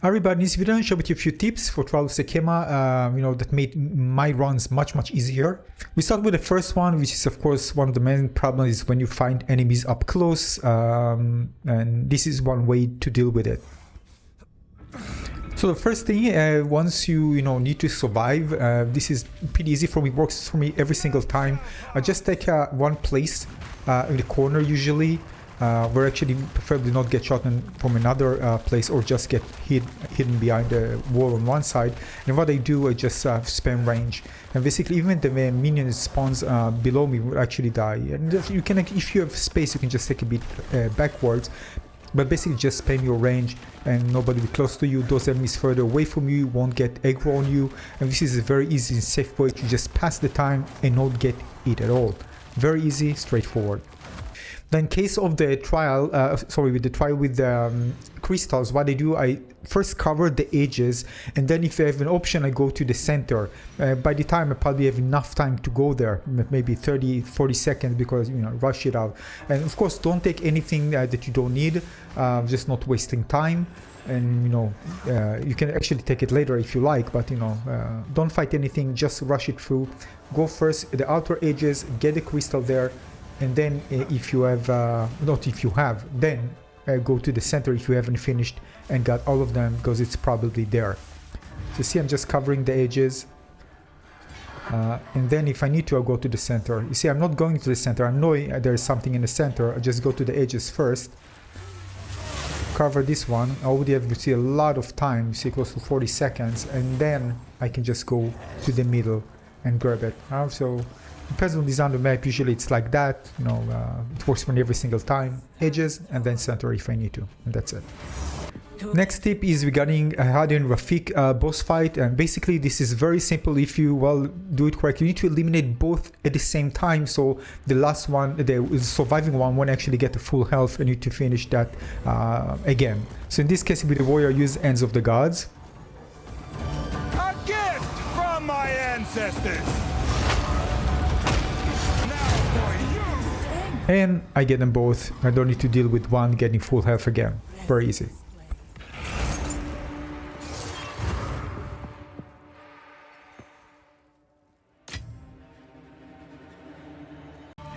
Everybody, in this video I'll share with you a few tips for Trial of Sekhemas, that made my runs much easier. We start with the first one, which is of course one of the main problems is when you find enemies up close, and this is one way to deal with it. So the first thing, once you need to survive, this is pretty easy for me, works for me every single time. I just take one place in the corner usually, where actually preferably not get shot from another place or just get hidden behind the wall on one side. And what I do, I just spam range, and basically even the minion spawns below me will actually die. And you can, if you have space, you can just take a bit backwards, but basically just spam your range and nobody will be close to you. Those enemies further away from you won't get aggro on you, and this is a very easy and safe way to just pass the time and not get hit at all. Very easy, straightforward. Then in case of the trial, with the crystals, what I do, I first cover the edges, and then if I have an option, I go to the center. By the time I probably have enough time to go there, maybe 30-40 seconds, because rush it out. And of course, don't take anything that you don't need, just not wasting time. And you can actually take it later if you like, but don't fight anything, just rush it through. Go first the outer edges, get the crystal there, and then if you have then go to the center if you haven't finished and got all of them, because it's probably there. So see, I'm just covering the edges, and then if I need to, I'll go to the center. You see, I'm not going to the center. I know there's something in the center. I just go to the edges first, cover this one. I already have, you see, a lot of time, you see, close to 40 seconds, and then I can just go to the middle and grab it. So depends on design of the map, usually it's like that, it works for me every single time. Edges and then center if I need to, and that's it. Next tip is regarding Hadi and Rafik boss fight, and basically this is very simple if you do it correctly. You need to eliminate both at the same time, so the last one, the surviving one, won't actually get the full health, and you need to finish that again. So in this case, with the warrior, use Ends of the Gods. A gift from my ancestors! And I get them both. I don't need to deal with one getting full health again. Very easy.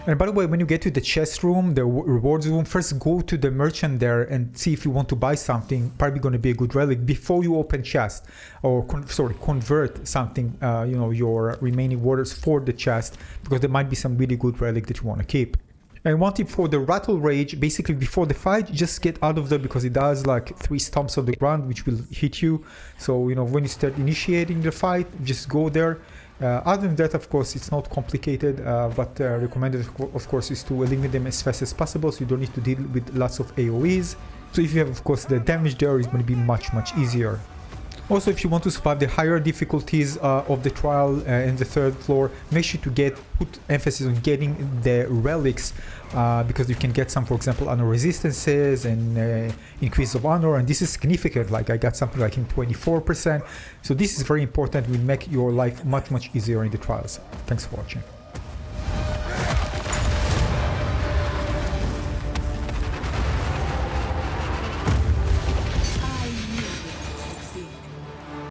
And by the way, when you get to the chest room, the rewards room, first go to the merchant there and see if you want to buy something. Probably going to be a good relic before you open chest, or convert something, your remaining waters for the chest, because there might be some really good relic that you want to keep. And one tip for the Rattle Rage, basically before the fight, just get out of there, because it does like 3 stomps on the ground, which will hit you. So, when you start initiating the fight, just go there. Other than that, of course, it's not complicated, but recommended, of course, is to eliminate them as fast as possible, so you don't need to deal with lots of AoEs. So if you have, of course, the damage there, is going to be much easier. Also, if you want to survive the higher difficulties of the trial in the 3rd floor, make sure to put emphasis on getting the relics, because you can get some, for example, honor resistances and increase of honor, and this is significant. Like I got something like in 24%. So this is very important. Will make your life much easier in the trials. Thanks for watching.